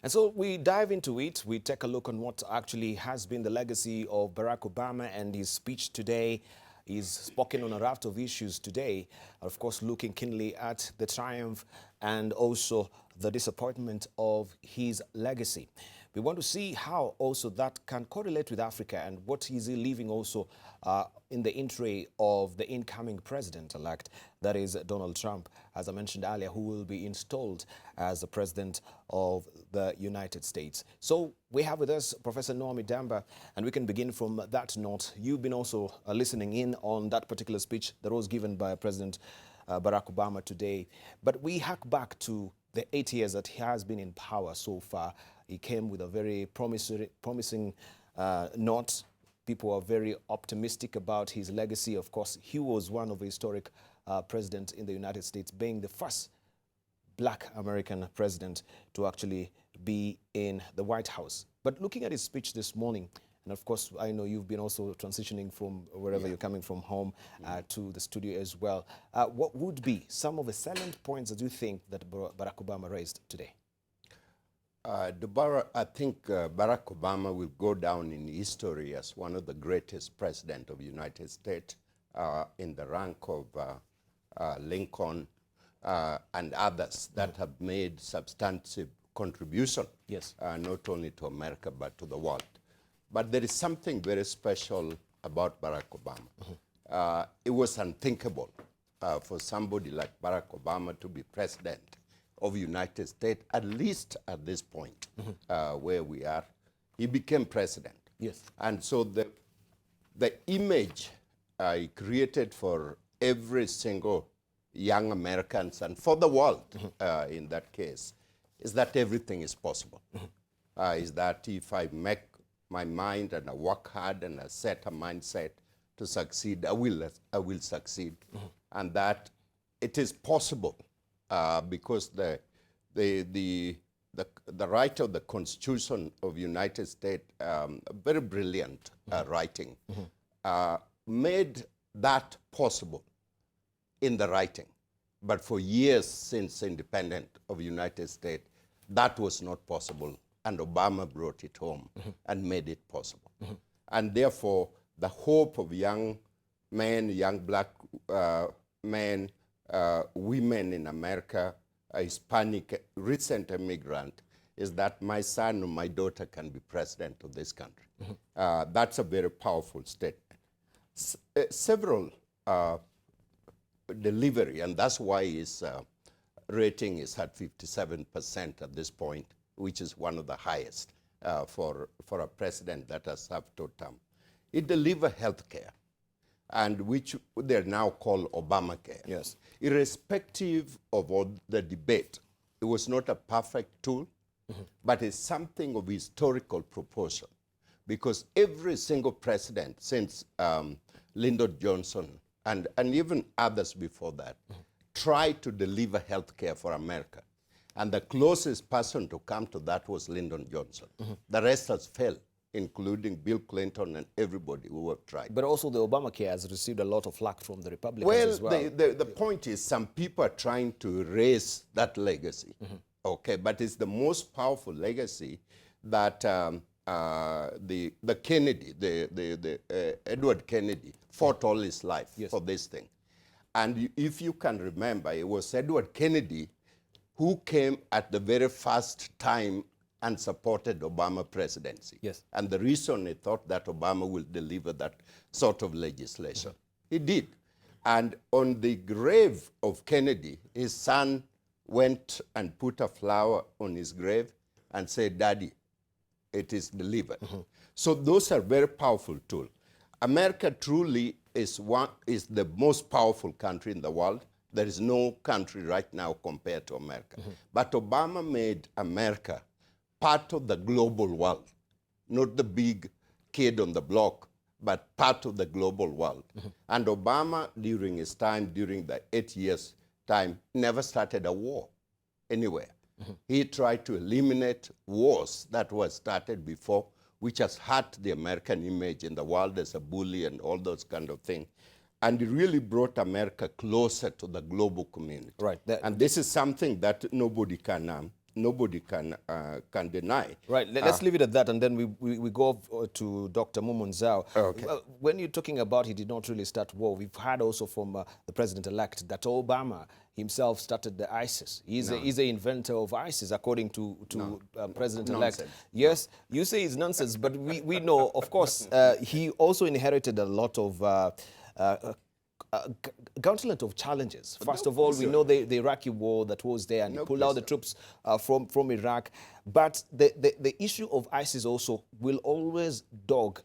And so we dive into it. We take a look on what actually has been the legacy of Barack Obama and his speech today. He's spoken on a raft of issues today, of course, looking keenly at the triumph and also the disappointment of his legacy. We want to see how also that can correlate with Africa and what is he leaving also in the entry of the incoming president-elect, that is Donald Trump, as I mentioned earlier, who will be installed as the president of the United States. So we have with us Professor Noah Midamba, and we can begin from that note. You've been also listening in on that particular speech that was given by President Barack Obama today. But we hack back to the 8 years that he has been in power so far. He came with a very promising note. People are very optimistic about his legacy. Of course, he was one of the historic presidents in the United States, being the first Black American president to actually be in the White House. But looking at his speech this morning, and of course, I know you've been also transitioning from wherever you're coming from home to the studio as well. What would be some of the salient points that you think that Barack Obama raised today? Debarl, I think Barack Obama will go down in history as one of the greatest presidents of the United States, in the rank of Lincoln and others that have made substantive contribution, not only to America but to the world. But there is something very special about Barack Obama. It was unthinkable for somebody like Barack Obama to be president of the United States, at least at this point where we are. He became president. Yes. And so the image he created for every single young Americans and for the world in that case is that everything is possible. Is that if I make my mind and I work hard and I set a mindset to succeed, I will succeed. And that it is possible because the writer of the Constitution of the United States, very brilliant writing, made that possible in the writing. But for years since independence of the United States, that was not possible. And Obama brought it home and made it possible. And therefore, the hope of young men, young Black men, women in America, a Hispanic recent immigrant, is that my son or my daughter can be president of this country. That's a very powerful statement. Several delivery, and that's why his rating is at 57% at this point, which is one of the highest for a president that has served 2 terms. He delivered health care, and which they're now called Obamacare. Yes. Irrespective of all the debate, it was not a perfect tool, but it's something of historical proportion, because every single president since Lyndon Johnson and even others before that tried to deliver health care for America. And the closest person to come to that was Lyndon Johnson. The rest has failed, including Bill Clinton and everybody who have tried. But also the Obamacare has received a lot of flack from the Republicans as well. The point is some people are trying to erase that legacy. Okay, but it's the most powerful legacy that the Kennedy, Edward Kennedy fought all his life for this thing. And if you can remember, it was Edward Kennedy who came at the very first time and supported Obama presidency. Yes. And the reason he thought that Obama will deliver that sort of legislation. He did. And on the grave of Kennedy, his son went and put a flower on his grave and said, "Daddy, it is delivered." So those are very powerful tools. America truly is the most powerful country in the world. There is no country right now compared to America. But Obama made America part of the global world, not the big kid on the block, but part of the global world. And Obama, during his time, during the 8 years time, never started a war anywhere. He tried to eliminate wars that were started before, which has hurt the American image in the world as a bully and all those kind of things. And it really brought America closer to the global community. Right. And this is something that nobody can nobody can deny. Right, let's leave it at that, and then we go to Dr. Mumo Nzau. Okay. When you're talking about he did not really start war, we've heard also from the president-elect that Obama himself started the ISIS. He's the inventor of ISIS, according to president-elect. Nonsense. Yes, you say it's nonsense, but we know, of course, he also inherited a lot of gauntlet of challenges. First of all, we know the Iraqi war that was there, and he pulled out the troops from Iraq. But the issue of ISIS also will always dog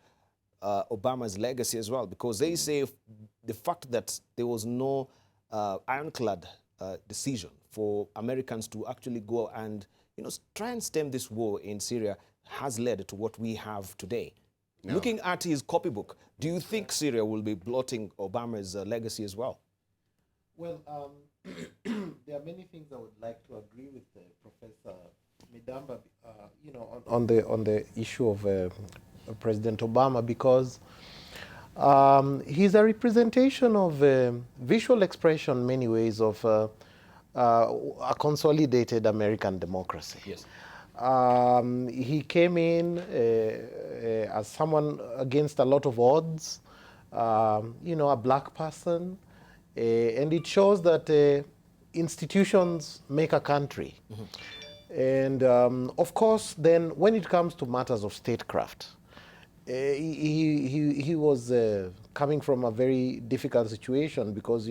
Obama's legacy as well, because they say the fact that there was no ironclad decision for Americans to actually go and try and stem this war in Syria has led to what we have today. No. Looking at his copybook, do you think Syria will be blotting Obama's legacy as well? Well, there are many things I would like to agree with Professor Midamba, on the issue of President Obama, because he's a representation of visual expression, in many ways, of a consolidated American democracy. Yes. He came in as someone against a lot of odds, a black person, and it shows that institutions make a country. Mm-hmm. And of course, then when it comes to matters of statecraft, he was coming from a very difficult situation because,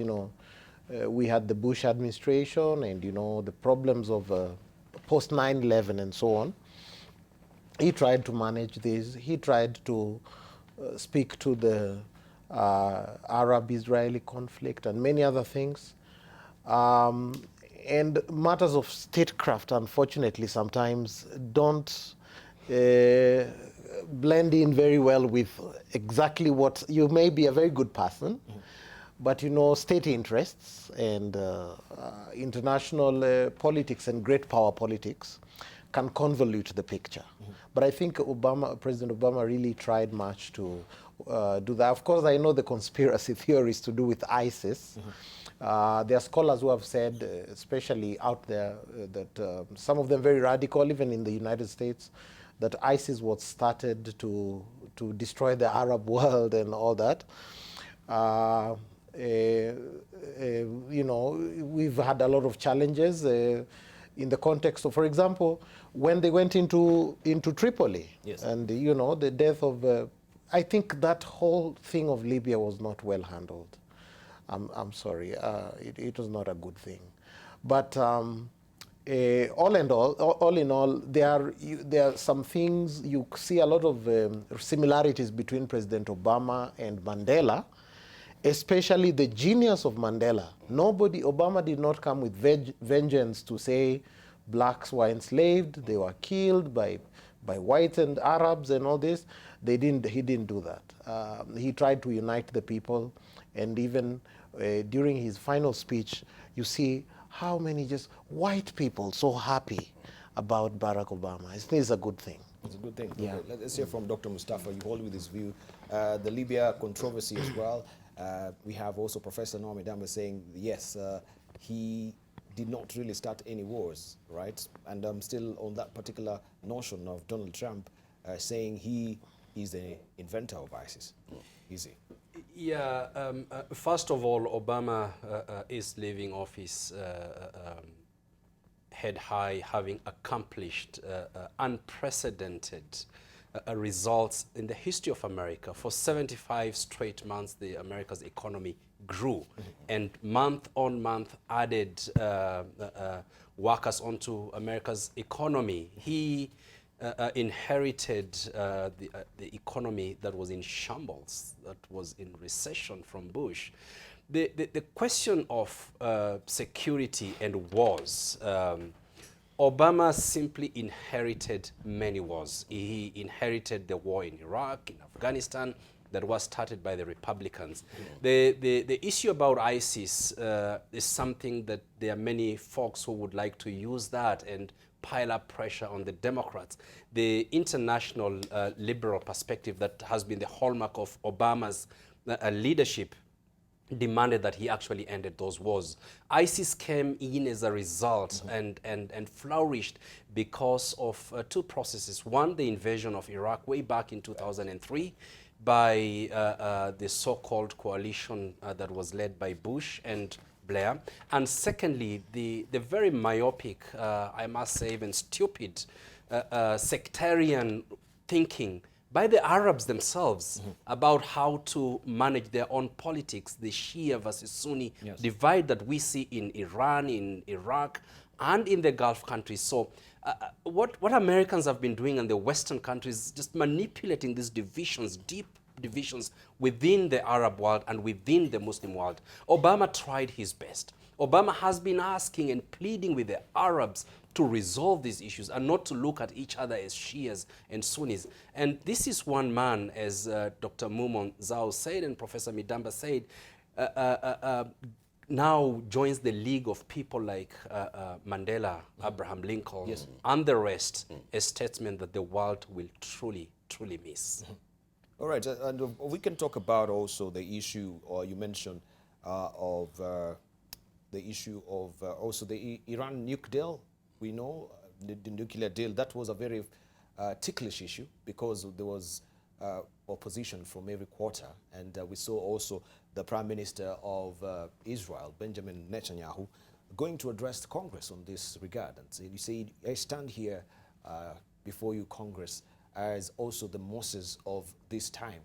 we had the Bush administration and, the problems of post 9/11 and so on. He tried to manage this. He tried to speak to the Arab-Israeli conflict and many other things. And matters of statecraft, unfortunately, sometimes don't blend in very well with exactly what you may be a very good person, but state interests and international politics and great power politics can convolute the picture. But I think President Obama really tried much to do that. Of course, I know the conspiracy theories to do with ISIS. There are scholars who have said, especially out there, that some of them very radical, even in the United States, that ISIS was started to destroy the Arab world and all that. We've had a lot of challenges in the context of, for example, when they went into Tripoli. Yes. And the death of, I think that whole thing of Libya was not well handled. I'm sorry, it was not a good thing. But all in all, there are some things, you see a lot of similarities between President Obama and Mandela, especially the genius of Mandela. Obama did not come with vengeance to say blacks were enslaved, they were killed by whites and Arabs and all this. He didn't do that. He tried to unite the people, and even during his final speech, you see how many just white people so happy about Barack Obama. I think it's a good thing. It's a good thing. Yeah. Let's hear from Dr. Mustafa. You hold with his view. The Libya controversy as well. We have also Professor Noah Midamba saying, yes, he did not really start any wars, right? And I'm still on that particular notion of Donald Trump saying he is the inventor of ISIS. Easy. Yeah, first of all, Obama is leaving office head high, having accomplished unprecedented results in the history of America. For 75 straight months, America's economy grew, and month on month added workers onto America's economy. He inherited the economy that was in shambles, that was in recession from Bush. The question of security and wars, Obama simply inherited many wars. He inherited the war in Iraq, in Afghanistan, that was started by the Republicans. The issue about ISIS is something that there are many folks who would like to use that and pile up pressure on the Democrats. The international liberal perspective that has been the hallmark of Obama's leadership demanded that he actually ended those wars. ISIS came in as a result and flourished because of two processes. One, the invasion of Iraq way back in 2003 by the so-called coalition that was led by Bush and Blair. And secondly, the very myopic, I must say even stupid, sectarian thinking by the Arabs themselves about how to manage their own politics, the Shia versus Sunni divide that we see in Iran, in Iraq, and in the Gulf countries. So what Americans have been doing in the Western countries, just manipulating these divisions, deep divisions within the Arab world and within the Muslim world. Obama tried his best. Obama has been asking and pleading with the Arabs to resolve these issues and not to look at each other as Shias and Sunnis. And this is one man, as Dr. Mumo Nzau said and Professor Midamba said, now joins the league of people like Mandela, Abraham Lincoln, and the rest as statesmen that the world will truly, truly miss. All right, and we can talk about also the issue, or you mentioned, of the issue of also the Iran nuke deal. We know the nuclear deal, that was a very ticklish issue because there was opposition from every quarter. And we saw also the Prime Minister of Israel, Benjamin Netanyahu, going to address Congress on this regard. And so you say, I stand here before you, Congress, as also the Moses of this time,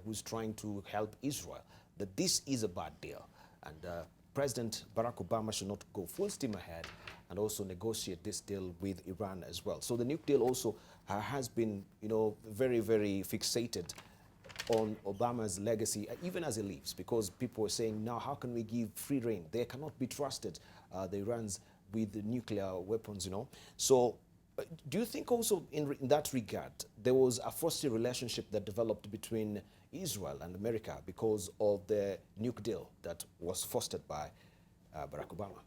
who's trying to help Israel, that this is a bad deal. And President Barack Obama should not go full steam ahead and also negotiate this deal with Iran as well. So the nuke deal also has been, very, very fixated on Obama's legacy, even as he leaves, because people are saying, now how can we give free rein? They cannot be trusted, the Irans with the nuclear weapons, So do you think also in that regard, there was a frosty relationship that developed between Israel and America because of the nuke deal that was fostered by Barack Obama?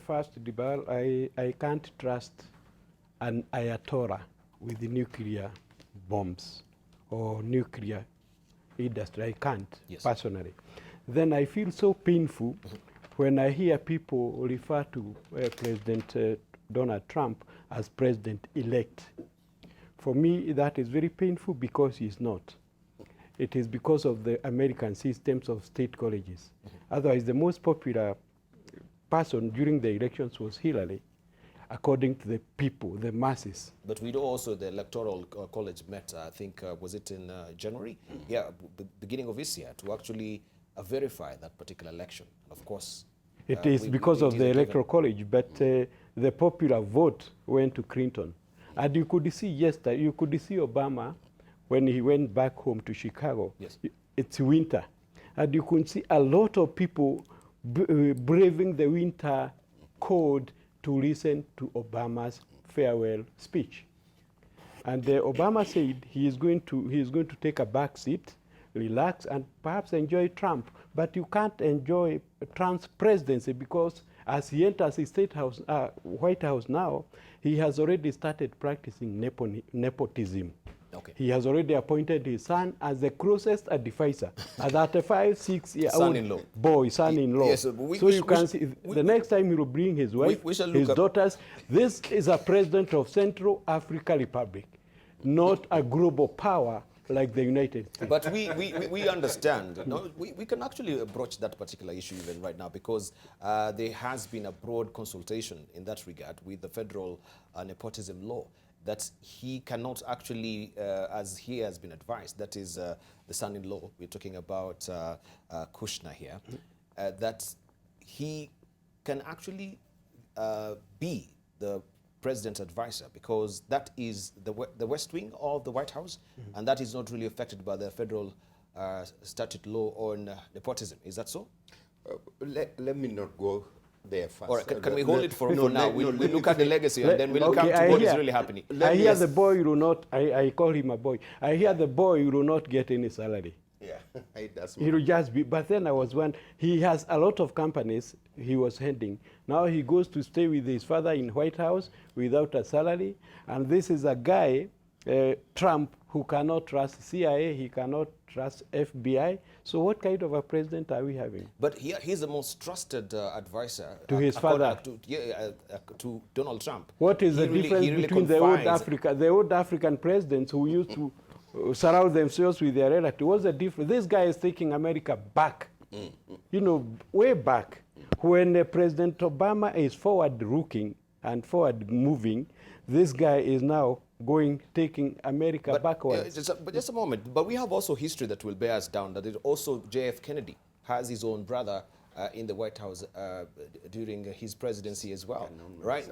First, Debarl, I can't trust an Ayatollah with the nuclear bombs or nuclear industry. I can't, personally. Then I feel so painful when I hear people refer to President Donald Trump as president-elect. For me, that is very painful because he's not. It is because of the American systems of state colleges. Otherwise, the most popular person during the elections was Hillary, according to the people, the masses. But we know also the Electoral College met, I think, was it in January? Yeah, beginning of this year, to actually verify that particular election. Of course, it is because of the Electoral College, but the popular vote went to Clinton. And you could see yesterday, you could see Obama when he went back home to Chicago. It's winter. And you could see a lot of people braving the winter cold to listen to Obama's farewell speech. And Obama said he is going to take a back seat, relax, and perhaps enjoy Trump. But you can't enjoy Trump's presidency because as he enters his White House now, he has already started practicing nepotism. Okay. He has already appointed his son as the closest advisor, a 35, 6-year-old boy, son-in-law. Yes, so you can see, the next time he will bring his wife, his daughters. This is a president of Central African Republic, not a global power like the United States. But we understand. No, we can actually broach that particular issue even right now because there has been a broad consultation in that regard with the federal nepotism law that he cannot actually, as he has been advised, that is the son-in-law, we're talking about Kushner here, that he can actually be the president's advisor because that is the West Wing of the White House, and that is not really affected by the federal statute law on nepotism. Is that so? Let me not go there first. All right, can we hold it for now? We'll look at the legacy and then we'll come to what is really happening. I hear the boy will not, I call him a boy, I hear the boy will not get any salary. Yeah, he will just be, but then I was he has a lot of companies he was heading. Now he goes to stay with his father in White House without a salary, and this is a guy Trump, who cannot trust CIA, he cannot trust FBI. So what kind of a president are we having? But he's the most trusted advisor To his father. to Donald Trump. What is the difference he really between the old African presidents who used to surround themselves with their relatives? What's the difference? This guy is taking America back, you know, way back. When President Obama is forward-looking and forward-moving, this guy is now taking America backwards. But just a moment. But we have also history that will bear us down. That is also J.F. Kennedy has his own brother in the White House during his presidency as well, right?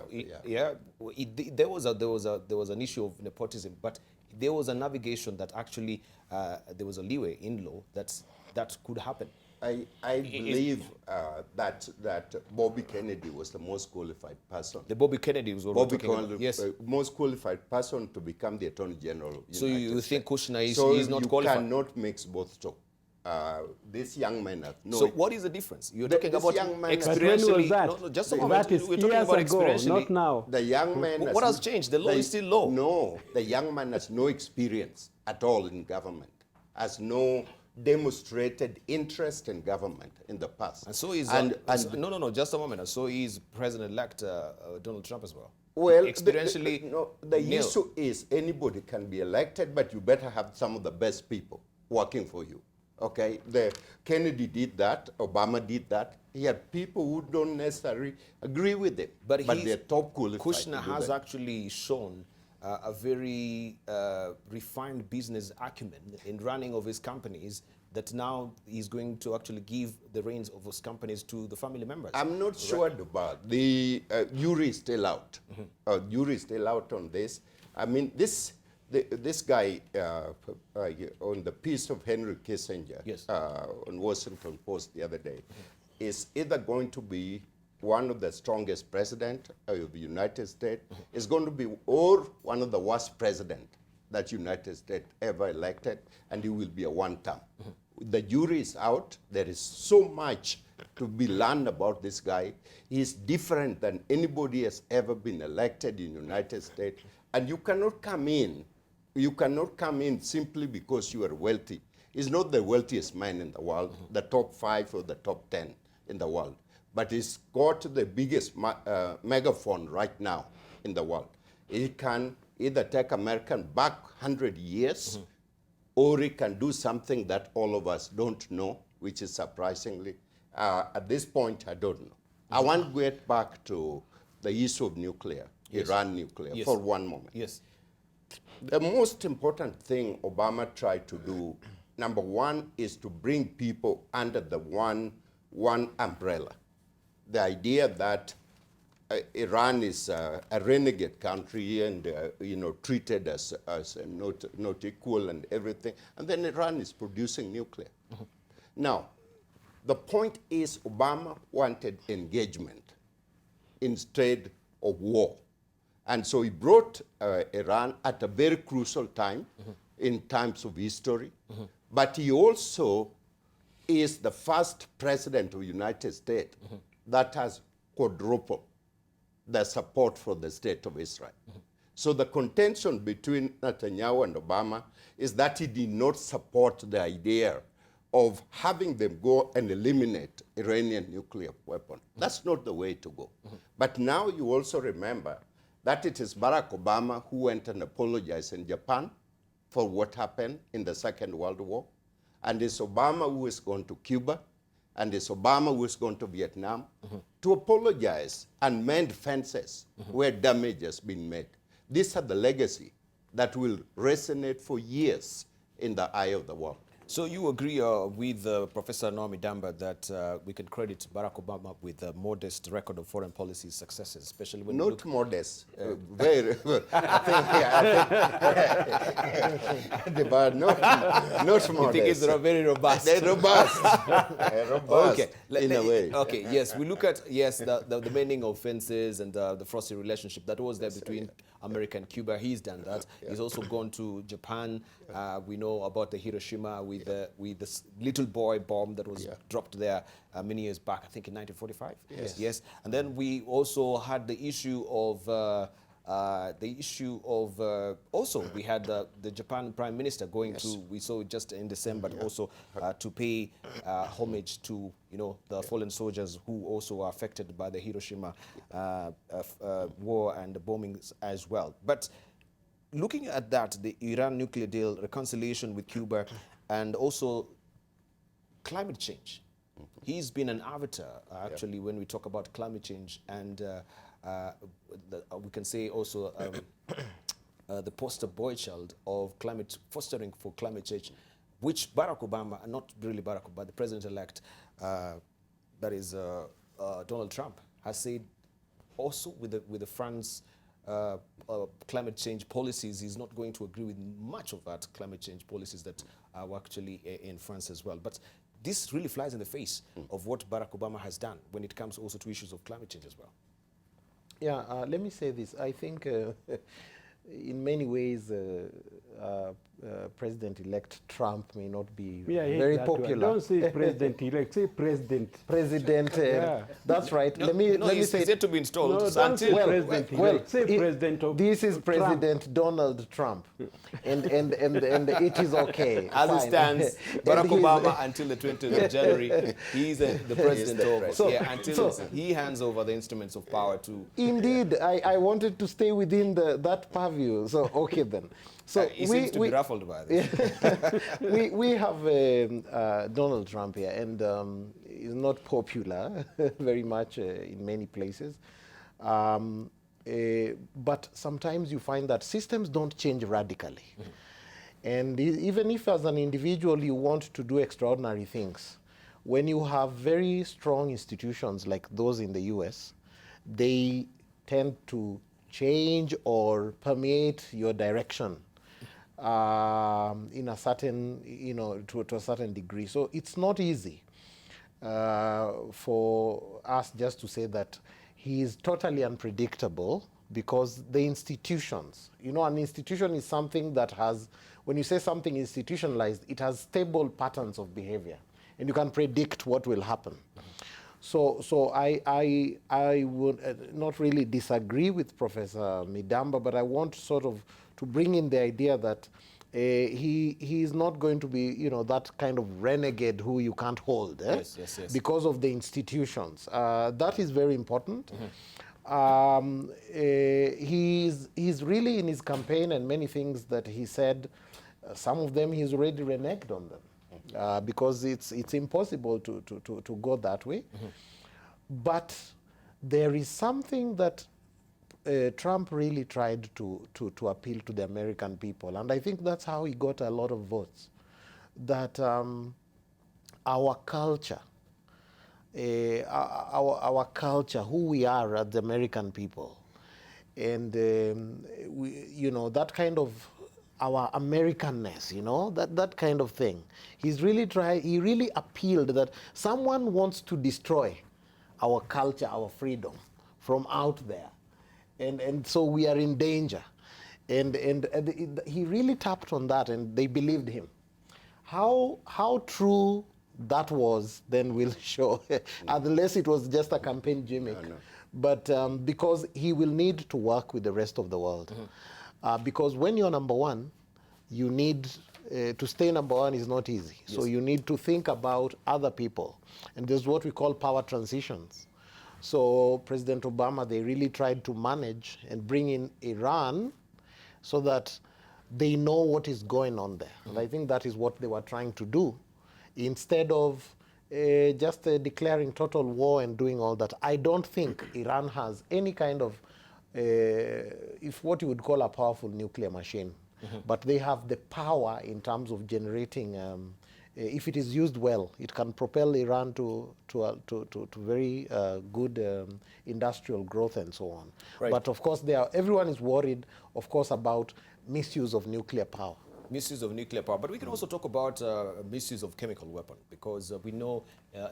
There was an issue of nepotism, but there was a navigation that actually there was a leeway in law that could happen. I believe that Bobby Kennedy was the most qualified person. The Bobby Kennedy was what we're talking about. Yes. Most qualified person to become the Attorney General. So you think Kushner is not qualified? So you cannot mix both talk. This young man has no... So what is the difference? You're talking about experientially... But when was that? No, just a moment. That is we're talking years about ago, experientially. not now. The young man... What has changed? The law is still law. No, the young man has no experience at all in government, has no demonstrated interest in government in the past. And so is... no, just a moment. And so is President-elect Donald Trump as well. Well, experientially... the issue is anybody can be elected, but you better have some of the best people working for you. Okay, Kennedy did that, Obama did that. He had people who don't necessarily agree with him, but they're top qualified. Kushner has actually shown a very refined business acumen in running of his companies that now he's going to actually give the reins of his companies to the family members. I'm not sure about the jury is still out. Jury is still out on this. I mean, this guy on the piece of Henry Kissinger on Washington Post the other day is either going to be one of the strongest president of the United States, is going to be, or one of the worst president that United States ever elected, and he will be a one-term. The jury is out. There is so much to be learned about this guy. He's different than anybody has ever been elected in the United States, and you cannot come in. You cannot come in simply because you are wealthy. He's not the wealthiest man in the world, the top 5 or the top 10 in the world. But he's got the biggest megaphone right now in the world. He can either take America back 100 years, or he can do something that all of us don't know, which is surprisingly. At this point, I don't know. I want to get back to the issue of nuclear, Iran nuclear, for one moment. Yes. The most important thing Obama tried to do, number one, is to bring people under the one umbrella. The idea that Iran is a renegade country and treated as not equal and everything, and then Iran is producing nuclear. Now, the point is Obama wanted engagement instead of war. And so he brought Iran at a very crucial time in times of history. But he also is the first president of the United States that has quadrupled the support for the state of Israel. So the contention between Netanyahu and Obama is that he did not support the idea of having them go and eliminate Iranian nuclear weapon. That's not the way to go. But now you also remember that it is Barack Obama who went and apologized in Japan for what happened in the Second World War. And it's Obama who is going to Cuba, and it's Obama who is going to Vietnam to apologize and mend fences where damage has been made. These are the legacy that will resonate for years in the eye of the world. So you agree with Professor Noah Midamba that we can credit Barack Obama with a modest record of foreign policy successes, especially when not modest, very. I think not modest. You think it's very robust. They're robust. They're robust. Okay, in a way. Okay, yes, we look at the mending of fences and the frosty relationship that was there between America and Cuba. He's done that. He's also gone to Japan. We know about the Hiroshima with the little boy bomb that was dropped there many years back, I think in 1945. Yes. And then we also had the issue of the issue of also we had the Japan Prime Minister going to, we saw it just in December, also to pay homage to the fallen soldiers who also are affected by the Hiroshima war and the bombings as well. But looking at that, the Iran nuclear deal, reconciliation with Cuba, and also climate change. He's been an arbiter, actually, when we talk about climate change, and we can say also the poster boy child of fostering for climate change, which Barack Obama, not really Barack Obama, but the president-elect, that is Donald Trump, has said also with the France climate change policies, he's not going to agree with much of that climate change policies that are actually in France as well. But this really flies in the face of what Barack Obama has done when it comes also to issues of climate change as well. Yeah, let me say this. I think in many ways, President-elect Trump may not be very popular. Don't say president-elect, say president. President, that's right. No, let me he's say yet to be installed. No, So don't say president-elect, say president of this is Trump. President Donald Trump, and it is okay. As it fine. stands, Barack And he's- Obama until the 20th of January, he's the president of until so- he hands over the instruments of power to. Indeed, I wanted to stay within that purview. So okay then. So He seems to be ruffled by this. we have Donald Trump here, and he's not popular very much in many places. But sometimes you find that systems don't change radically. And even if as an individual you want to do extraordinary things, when you have very strong institutions like those in the US, they tend to change or permeate your direction in a certain, to a certain degree. So it's not easy for us just to say that he is totally unpredictable, because the institutions, an institution is something that has, when you say something institutionalized, it has stable patterns of behavior, and you can predict what will happen. So I would not really disagree with Professor Midamba, but I want sort of to bring in the idea that he is not going to be, that kind of renegade who you can't hold, Yes. because of the institutions. That is very important. He's really in his campaign, and many things that he said, some of them he's already reneged on them. Because it's impossible to go that way. But there is something that Trump really tried to appeal to the American people, and I think that's how he got a lot of votes. That our culture, our culture, who we are as the American people, and that kind of our Americanness, that kind of thing. He really appealed that someone wants to destroy our culture, our freedom from out there. And so we are in danger. And he really tapped on that, and they believed him. How true that was then will show, unless it was just a campaign gimmick. No. But because he will need to work with the rest of the world. Because when you're number one, you need to stay number one is not easy. Yes. So you need to think about other people. And there's what we call power transitions. So President Obama, they really tried to manage and bring in Iran so that they know what is going on there. And I think that is what they were trying to do. Instead of just declaring total war and doing all that, I don't think Iran has any kind of if what you would call a powerful nuclear machine, but they have the power in terms of generating. If it is used well, it can propel Iran to very good industrial growth and so on. Right. But of course, everyone is worried, of course, about misuse of nuclear power. Misuse of nuclear power, but we can also talk about misuse of chemical weapon, because we know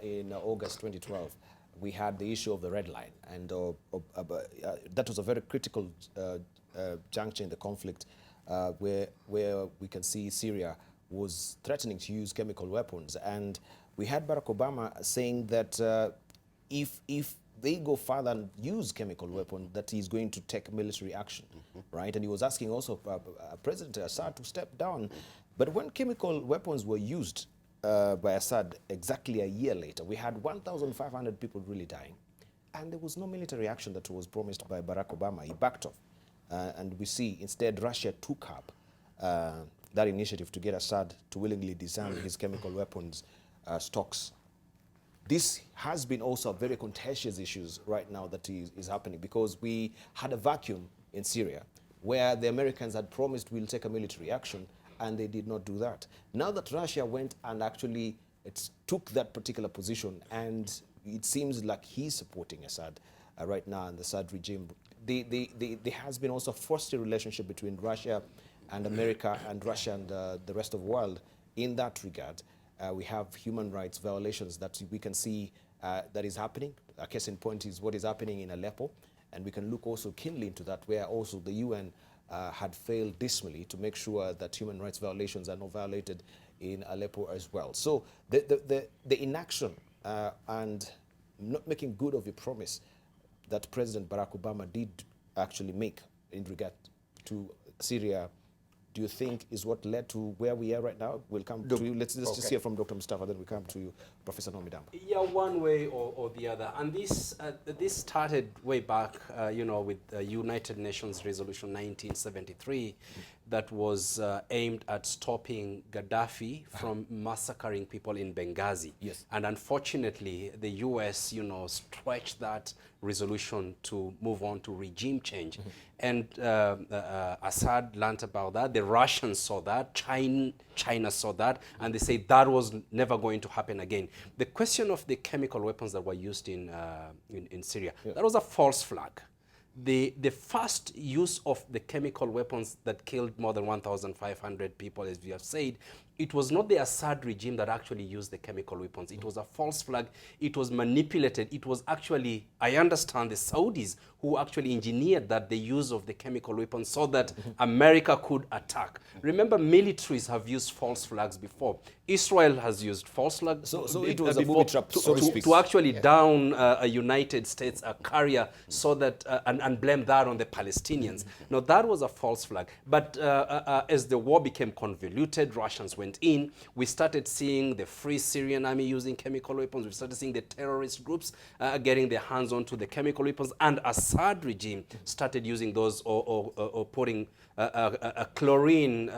in August 2012. We had the issue of the red line, and that was a very critical juncture in the conflict, where we can see Syria was threatening to use chemical weapons, and we had Barack Obama saying that if they go further and use chemical weapon, that he's going to take military action, right? And he was asking also President Assad to step down. But when chemical weapons were used by Assad exactly a year later, we had 1,500 people really dying. And there was no military action that was promised by Barack Obama. He backed off. And we see instead Russia took up that initiative to get Assad to willingly disarm his chemical weapons stocks. This has been also a very contentious issue right now that is happening, because we had a vacuum in Syria where the Americans had promised we'll take a military action, and they did not do that. Now that Russia went and actually took that particular position, and it seems like he's supporting Assad right now and the Assad regime, there has been also a frosty relationship between Russia and America, and Russia and the rest of the world in that regard. We have human rights violations that we can see that is happening. A case in point is what is happening in Aleppo, and we can look also keenly into that, where also the UN had failed dismally to make sure that human rights violations are not violated in Aleppo as well. So the inaction and not making good of a promise that President Barack Obama did actually make in regard to Syria, do you think is what led to where we are right now? We'll come to you. Let's just hear from Dr. Mustafa, then we come to you, Professor Noah Midamba. Yeah, one way or the other. And this started way back, with the United Nations Resolution 1973 that was aimed at stopping Gaddafi from massacring people in Benghazi. Yes. And unfortunately, the US, stretched that resolution to move on to regime change. And Assad learned about that. The Russians saw that. China saw that. And they said that was never going to happen again. The question of the chemical weapons that were used in Syria, that was a false flag. The first use of the chemical weapons that killed more than 1,500 people, as we have said, it was not the Assad regime that actually used the chemical weapons. It was a false flag. It was manipulated. It was actually, I understand, the Saudis who actually engineered that the use of the chemical weapons so that America could attack. Remember, militaries have used false flags before. Israel has used false flags. So it was a booby trap, so to speak. To actually down a United States carrier so that, and blame that on the Palestinians. No, that was a false flag. But as the war became convoluted, Russians went in, we started seeing the Free Syrian Army using chemical weapons. We started seeing the terrorist groups getting their hands onto the chemical weapons, and Assad regime started using those or putting chlorine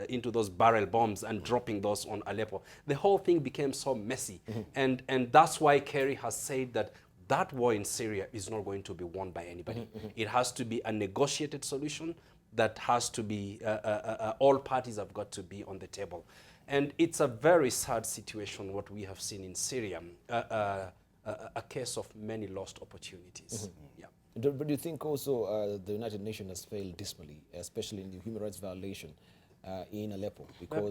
into those barrel bombs and dropping those on Aleppo. The whole thing became so messy. And that's why Kerry has said that war in Syria is not going to be won by anybody. It has to be a negotiated solution that has to be, all parties have got to be on the table. And it's a very sad situation, what we have seen in Syria, a case of many lost opportunities. Yeah. But do you think also the United Nations has failed dismally, especially in the human rights violation in Aleppo? Because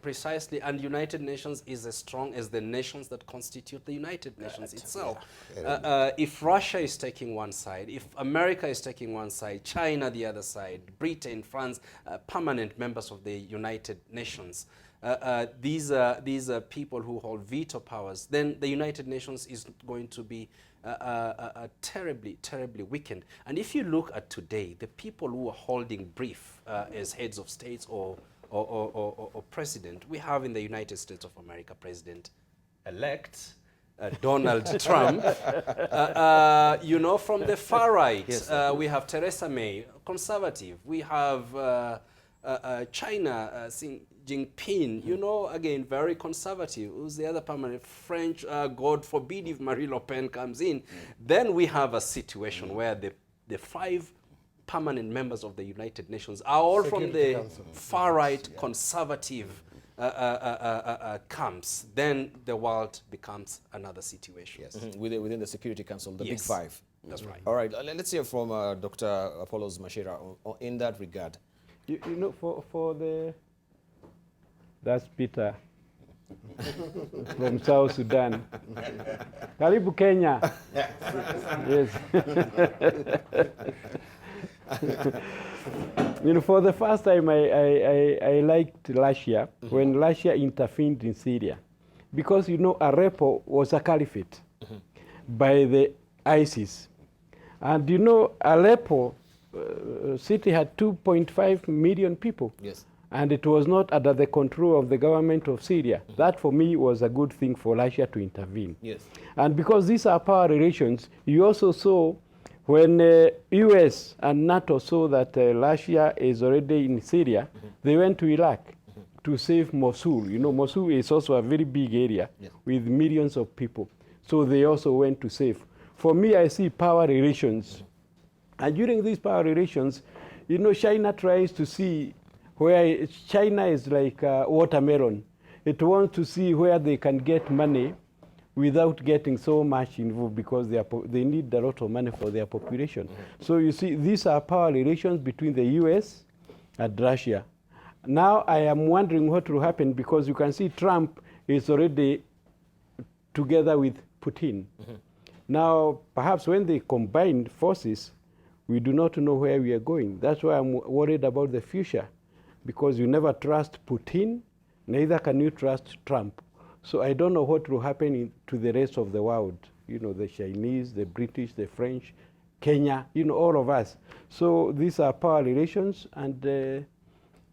precisely, and United Nations is as strong as the nations that constitute the United Nations itself. If Russia is taking one side, if America is taking one side, China the other side, Britain, France, permanent members of the United Nations, these are people who hold veto powers, then the United Nations is going to be terribly, terribly weakened. And if you look at today, the people who are holding brief as heads of states or president, we have in the United States of America President-elect Donald Trump, from the far right. Yes. We have Theresa May, conservative. We have China, Xi Jinping, again, very conservative. Who's the other permanent? French, God forbid if Marine Le Pen comes in. Then we have a situation where the 5 permanent members of the United Nations are all from the far-right conservative camps. Then the world becomes another situation. Yes. Within the Security Council, the Big Five. That's right. All right, let's hear from Dr. Apollos Machira in that regard. For the... That's Peter from South Sudan. Karibu Kenya. Yes. For the first time, I liked Russia when Russia intervened in Syria, because Aleppo was a caliphate. by the ISIS. And you know, Aleppo city had 2.5 million people. Yes. And it was not under the control of the government of Syria. That, for me, was a good thing for Russia to intervene. Yes. And because these are power relations, you also saw when US and NATO saw that Russia is already in Syria, they went to Iraq to save Mosul. You know, Mosul is also a very big area with millions of people. So they also went to save. For me, I see power relations. And during these power relations, you know, China tries to see where China is like watermelon. It wants to see where they can get money without getting so much involved because they need a lot of money for their population. So you see, these are power relations between the US and Russia. Now I am wondering what will happen because you can see Trump is already together with Putin. Now, perhaps when they combine forces, we do not know where we are going. That's why I'm worried about the future, because you never trust Putin, neither can you trust Trump. So I don't know what will happen to the rest of the world. You know, the Chinese, the British, the French, Kenya, you know, all of us. So these are power relations, and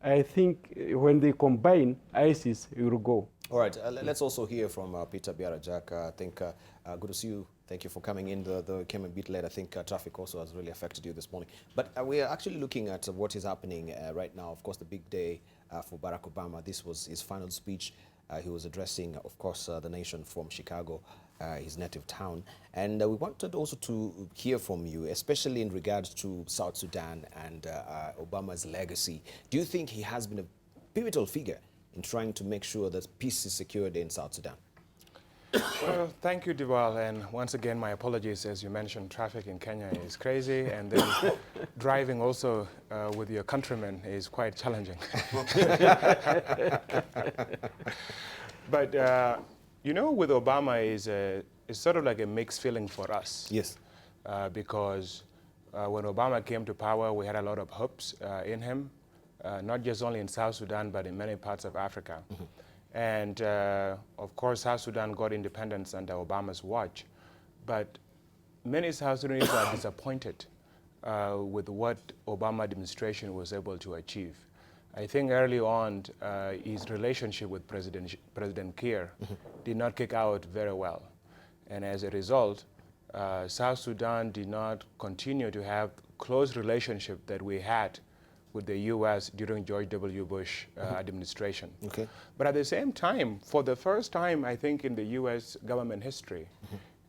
I think when they combine, ISIS will go. All right, let's also hear from Peter Biar, Ajak. I think good to see you. Thank you for coming in. The came a bit late. I think traffic also has really affected you this morning. But we are actually looking at what is happening right now. Of course, the big day for Barack Obama. This was his final speech. He was addressing, of course, the nation from Chicago, his native town. And we wanted also to hear from you, especially in regards to South Sudan and Obama's legacy. Do you think he has been a pivotal figure in trying to make sure that peace is secured in South Sudan? Well, thank you, Debarl, and once again, my apologies. As you mentioned, traffic in Kenya is crazy, and then driving also with your countrymen is quite challenging. But, you know, with Obama, it's sort of like a mixed feeling for us. Yes. Because when Obama came to power, we had a lot of hopes in him, not just only in South Sudan, but in many parts of Africa. And of course, South Sudan got independence under Obama's watch. But many South Sudanese are disappointed with what Obama administration was able to achieve. I think early on, his relationship with President Kiir did not kick out very well. And as a result, South Sudan did not continue to have close relationship that we had with the U.S. during George W. Bush administration. Okay. But at the same time, for the first time, I think, in the U.S. government history,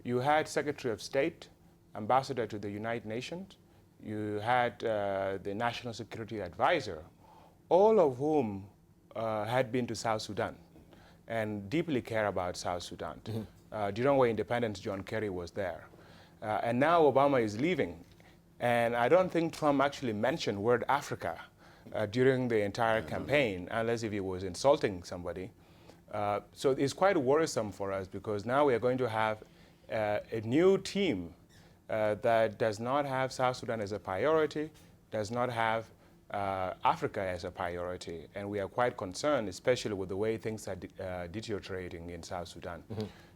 you had Secretary of State, Ambassador to the United Nations, you had the National Security Advisor, all of whom had been to South Sudan and deeply care about South Sudan. During our independence, John Kerry was there. And now Obama is leaving. And I don't think Trump actually mentioned word Africa during the entire campaign, unless if he was insulting somebody. So it's quite worrisome for us because now we are going to have a new team that does not have South Sudan as a priority, does not have Africa as a priority. And we are quite concerned, especially with the way things are deteriorating in South Sudan.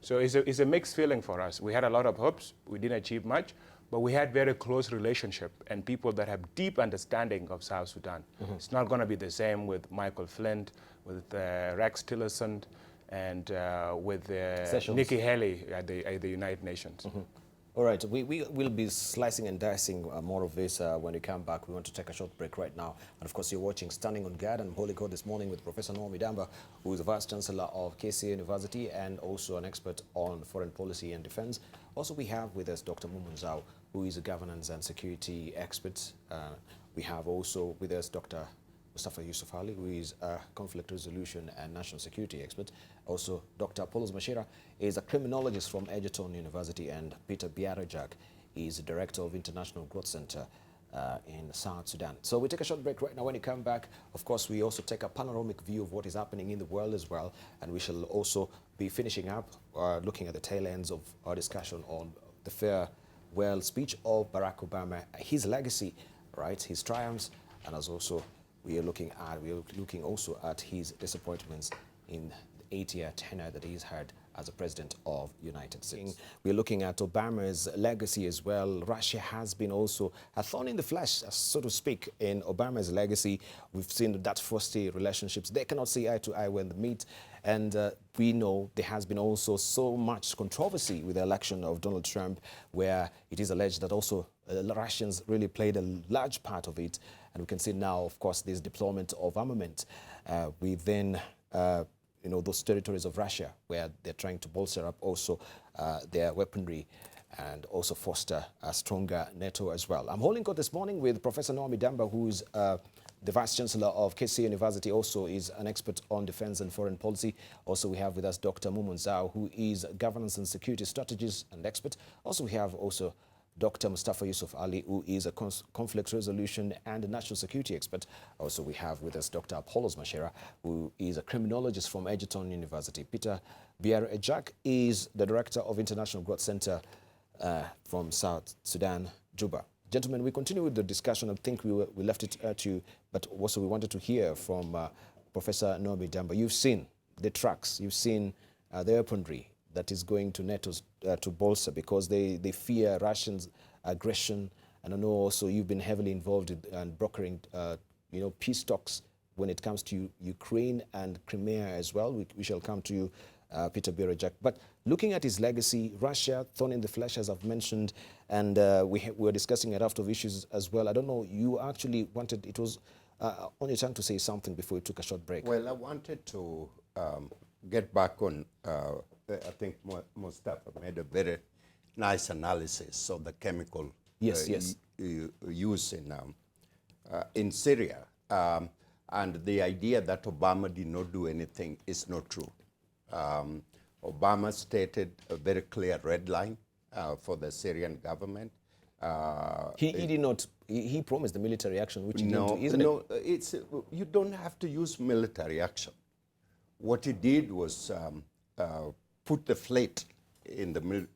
So it's a mixed feeling for us. We had a lot of hopes. We didn't achieve much. But we had very close relationship and people that have deep understanding of South Sudan. It's not going to be the same with Michael Flint, with Rex Tillerson, and with Nikki Haley at the United Nations. All right, we will be slicing and dicing more of this when we come back. We want to take a short break right now. And of course, you're watching Standing on Guard and Holy Code this morning with Professor Noah Midamba, who is the Vice Chancellor of KCA University and also an expert on foreign policy and defense. Also, we have with us Dr. Mumo Nzau, who is a governance and security expert. We have also with us Dr. Mustafa Ali, who is a conflict resolution and national security expert. Also, Dr. Machira is a criminologist from Ajak University, and Peter Biar is the Director of International Growth Center in South Sudan. So we take a short break right now. When you come back, of course, we also take a panoramic view of what is happening in the world as well, and we shall also be finishing up looking at the tail ends of our discussion on the farewell speech of Barack Obama, his legacy, right, his triumphs, and as also we are looking also at his disappointments in the 8-year tenure that he's had as a president of United States. We're looking at Obama's legacy as well. Russia has been also a thorn in the flesh, so to speak, in Obama's legacy. We've seen that frosty relationships. They cannot see eye to eye when they meet. And we know there has been also so much controversy with the election of Donald Trump, where it is alleged that also the Russians really played a large part of it. And we can see now, of course, this deployment of armament within you know, those territories of Russia, where they're trying to bolster up also their weaponry and also foster a stronger NATO as well. I'm holding court this morning with Professor Noah Midamba, who's the Vice Chancellor of KC University, also is an expert on defense and foreign policy. Also, we have with us Dr. Mumo Nzau, who is governance and security strategist and expert. Also, we have also Dr. Mustafa Ali, who is a conflict resolution and national security expert. Also, we have with us Dr. Machira, who is a criminologist from Egerton University. Biar Ajak is the Director of International Growth Center from South Sudan, Juba. Gentlemen, we continue with the discussion. I think we left it to you, but also we wanted to hear from Professor Noah Midamba. You've seen the trucks, you've seen the weaponry that is going to NATO to bolster, because they fear Russians' aggression. And I know also you've been heavily involved in brokering you know, peace talks when it comes to Ukraine and Crimea as well. We shall come to you, Biar. But looking at his legacy, Russia, thorn in the flesh, as I've mentioned, and we were discussing a raft of issues as well. I don't know, you actually wanted, it was on your tongue to say something before we took a short break. Well, I wanted to get back on, I think Mustafa made a very nice analysis of the chemical use in Syria. And the idea that Obama did not do anything is not true. Obama stated a very clear red line for the Syrian government. He did not, he promised the military action, which he didn't do, isn't it? It's, you don't have to use military action. What he did was put the fleet in the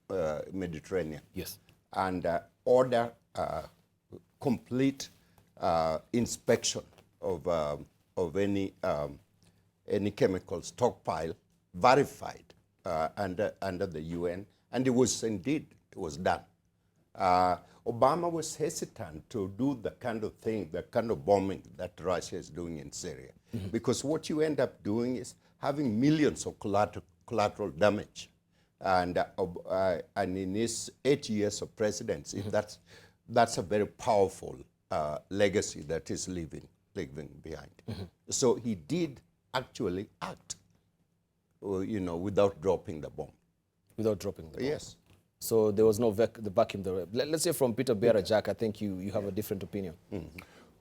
Mediterranean. Yes. And order complete inspection of any chemical stockpile, verified under the UN, and it was indeed, it was done. Obama was hesitant to do the kind of thing, the kind of bombing that Russia is doing in Syria, because what you end up doing is having millions of collateral damage. And in his 8 years of presidency, that's a very powerful legacy that is leaving behind. So he did actually act, you know, without dropping the bomb. Without dropping the bomb? Yes. So there was no the vacuum there. Let's say from Biar, Jack, I think you have a different opinion.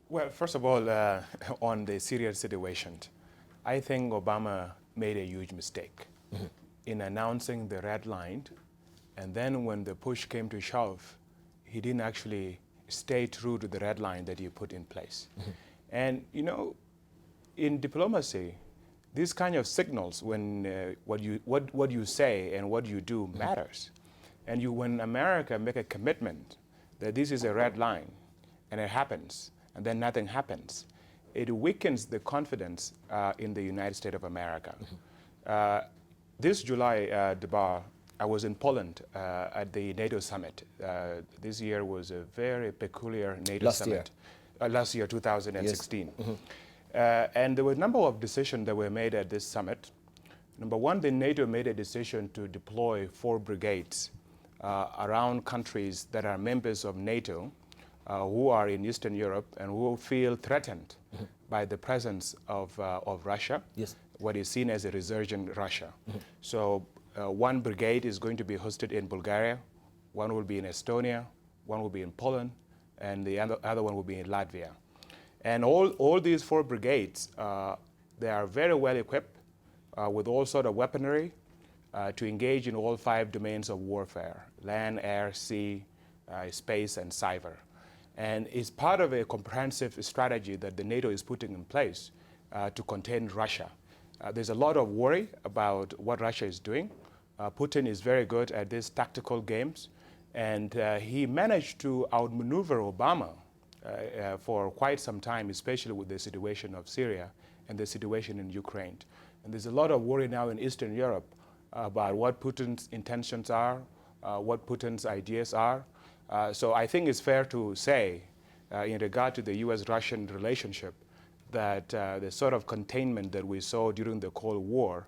Well, first of all, on the Syrian situation, I think Obama made a huge mistake in announcing the red line, and then when the push came to shove, he didn't actually stay true to the red line that he put in place. And you know, in diplomacy, these kind of signals, when what you say and what you do matters. And when America make a commitment that this is a red line, and it happens, and then nothing happens, it weakens the confidence in the United States of America. This July, Debarl, I was in Poland at the NATO summit. This year was a very peculiar NATO summit. Last year, 2016. Yes. And there were a number of decisions that were made at this summit. Number one, the NATO made a decision to deploy 4 brigades around countries that are members of NATO, who are in Eastern Europe and who feel threatened by the presence of Russia, what is seen as a resurgent Russia. So 1 brigade is going to be hosted in Bulgaria, 1 will be in Estonia, 1 will be in Poland, and the other one will be in Latvia. And all these 4 brigades, they are very well equipped with all sort of weaponry to engage in all 5 domains of warfare: land, air, sea, space, and cyber. And it's part of a comprehensive strategy that the NATO is putting in place to contain Russia. There's a lot of worry about what Russia is doing. Putin is very good at these tactical games, and he managed to outmaneuver Obama for quite some time, especially with the situation of Syria and the situation in Ukraine. And there's a lot of worry now in Eastern Europe about what Putin's intentions are, what Putin's ideas are. So I think it's fair to say, in regard to the U.S.-Russian relationship, that the sort of containment that we saw during the Cold War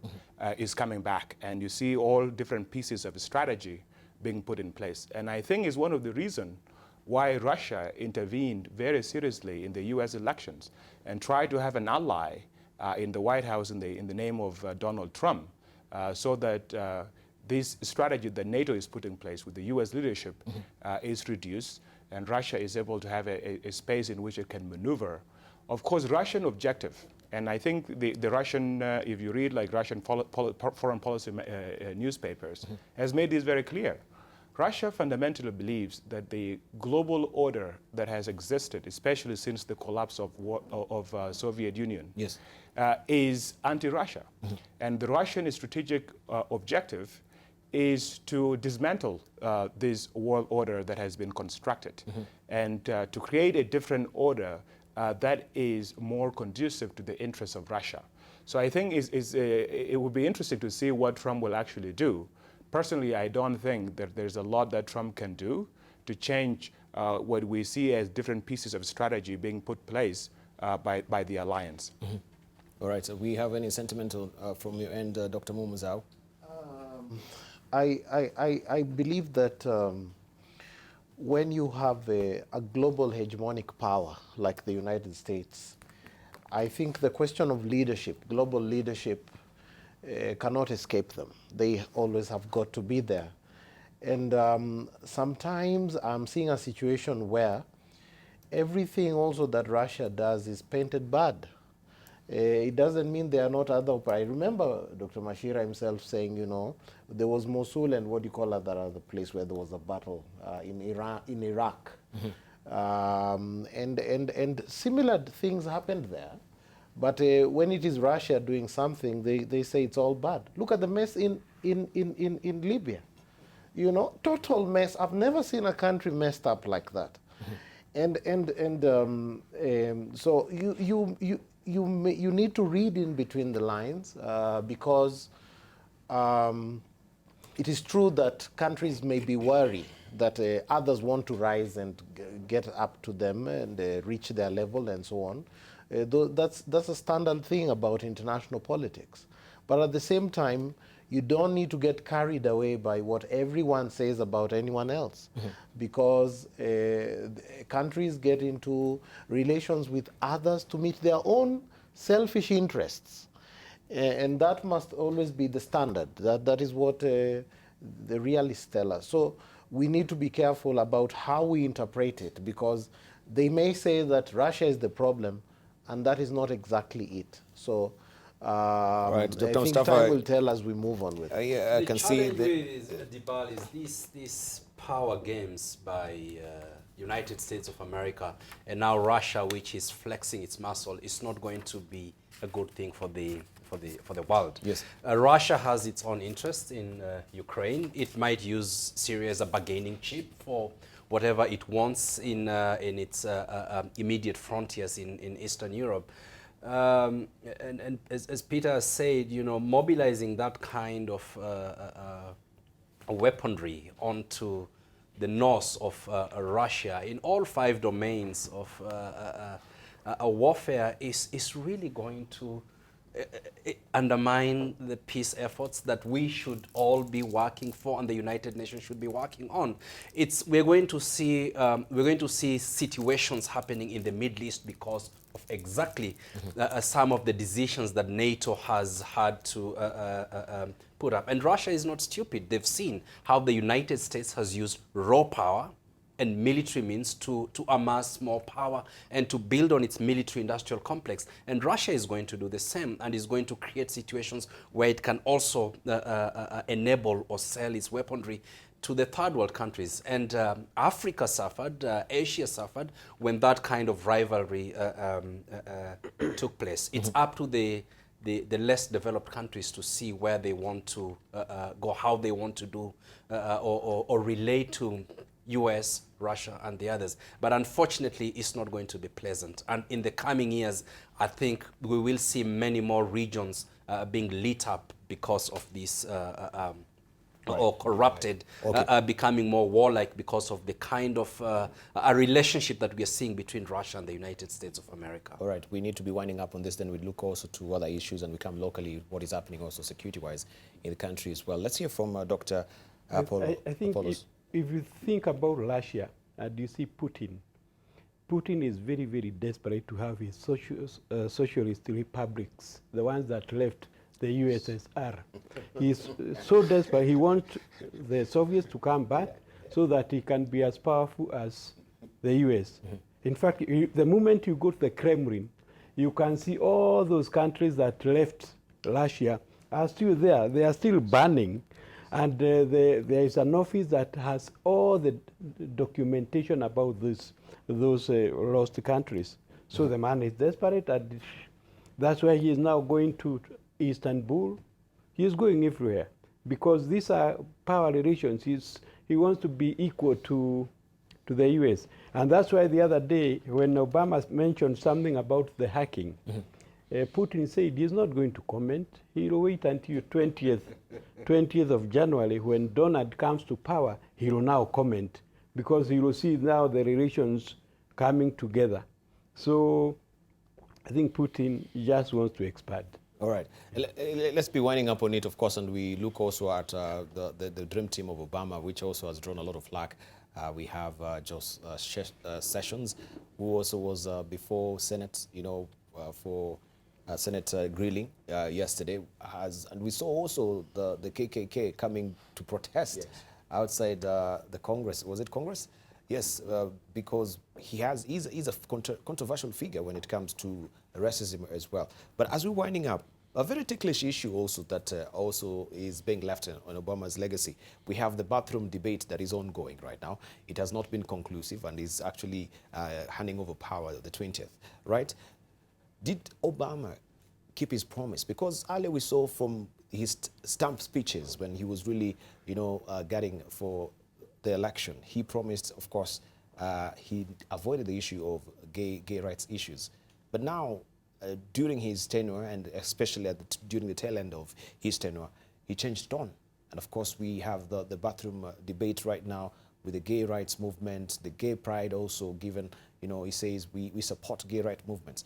is coming back. And you see all different pieces of strategy being put in place. And I think it's one of the reasons why Russia intervened very seriously in the U.S. elections and tried to have an ally in the White House in the name of Donald Trump, so that this strategy that NATO is putting in place with the U.S. leadership is reduced, and Russia is able to have a space in which it can maneuver. Of course, Russian objective, and I think the Russian, if you read like Russian foreign policy newspapers, has made this very clear. Russia fundamentally believes that the global order that has existed, especially since the collapse of Soviet Union, yes, is anti-Russia. And the Russian strategic objective is to dismantle this world order that has been constructed and to create a different order that is more conducive to the interests of Russia. So I think it would be interesting to see what Trump will actually do. Personally, I don't think that there's a lot that Trump can do to change what we see as different pieces of strategy being put in place by the alliance. All right, so we have any sentimental from your end, Dr. Mumo Nzau? I believe that when you have a global hegemonic power like the United States, I think the question of leadership, global leadership, cannot escape them. They always have got to be there. And sometimes I'm seeing a situation where everything also that Russia does is painted bad. It doesn't mean there are not other. I remember Dr. Machira himself saying, you know, there was Mosul and what do you call that other place where there was a battle in Iraq. And similar things happened there. But when it is Russia doing something, they say it's all bad. Look at the mess in Libya. You know, total mess. I've never seen a country messed up like that. So you need to read in between the lines because it is true that countries may be worried that others want to rise and get up to them and reach their level and so on. That's a standard thing about international politics. But at the same time, you don't need to get carried away by what everyone says about anyone else, because countries get into relations with others to meet their own selfish interests. And that must always be the standard. That is what the realists tell us. So we need to be careful about how we interpret it, because they may say that Russia is the problem, and that is not exactly it. So right, Dr. I think Mustafa, time will tell as we move on with it. yeah, I can see the that. Debarl, is these power games by United States of America and now Russia, which is flexing its muscle, is not going to be a good thing for the world. Yes. Russia has its own interest in Ukraine. It might use Syria as a bargaining chip for whatever it wants in its immediate frontiers in Eastern Europe. And as Peter said, you know, mobilizing that kind of weaponry onto the north of Russia in all 5 domains of warfare is really going to undermine the peace efforts that we should all be working for and the United Nations should be working on. We're going to see situations happening in the Middle East because of exactly some of the decisions that NATO has had to put up. And Russia is not stupid. They've seen how the United States has used raw power and military means to amass more power and to build on its military-industrial complex. And Russia is going to do the same and is going to create situations where it can also enable or sell its weaponry to the third world countries. And Africa suffered, Asia suffered when that kind of rivalry took place. It's up to the less developed countries to see where they want to go, how they want to do or relate to US, Russia, and the others. But unfortunately, it's not going to be pleasant. And in the coming years, I think we will see many more regions being lit up because of this or corrupted, becoming more warlike because of the kind of a relationship that we are seeing between Russia and the United States of America. All right, we need to be winding up on this. Then we look also to other issues and we come locally, what is happening also security-wise in the country as well. Let's hear from Dr. Apollo. I think if you think about Russia and you see Putin, Putin is very, very desperate to have his socialist republics, the ones that left the USSR. He's so desperate, he wants the Soviets to come back so that he can be as powerful as the US. In fact, the moment you go to the Kremlin, you can see all those countries that left Russia are still there. They are still burning. And there is an office that has all the documentation about those lost countries. So the man is desperate, and that's why he is now going to Istanbul. He is going everywhere because these are power relations. He wants to be equal to the US. And that's why the other day when Obama mentioned something about the hacking, Putin said he's not going to comment. He'll wait until 20th of January when Donald comes to power. He will now comment because he will see now the relations coming together. So I think Putin just wants to expand. All right. Let's be winding up on it, of course, and we look also at the dream team of Obama, which also has drawn a lot of flack. We have Josh Sessions, who also was before Senate, for Senate grilling yesterday. And we saw also the KKK coming to protest outside the Congress. Was it Congress? Yes, because he's a controversial figure when it comes to racism as well. But as we're winding up, a very ticklish issue also that also is being left on Obama's legacy. We have the bathroom debate that is ongoing right now. It has not been conclusive and is actually handing over power the 20th, right? Did Obama keep his promise? Because earlier we saw from his stump speeches when he was really, getting for the election, he promised, of course, he avoided the issue of gay rights issues. But now, during his tenure, and especially during the tail end of his tenure, he changed tone. And of course, we have the bathroom debate right now with the gay rights movement, the gay pride also given, he says we support gay rights movements.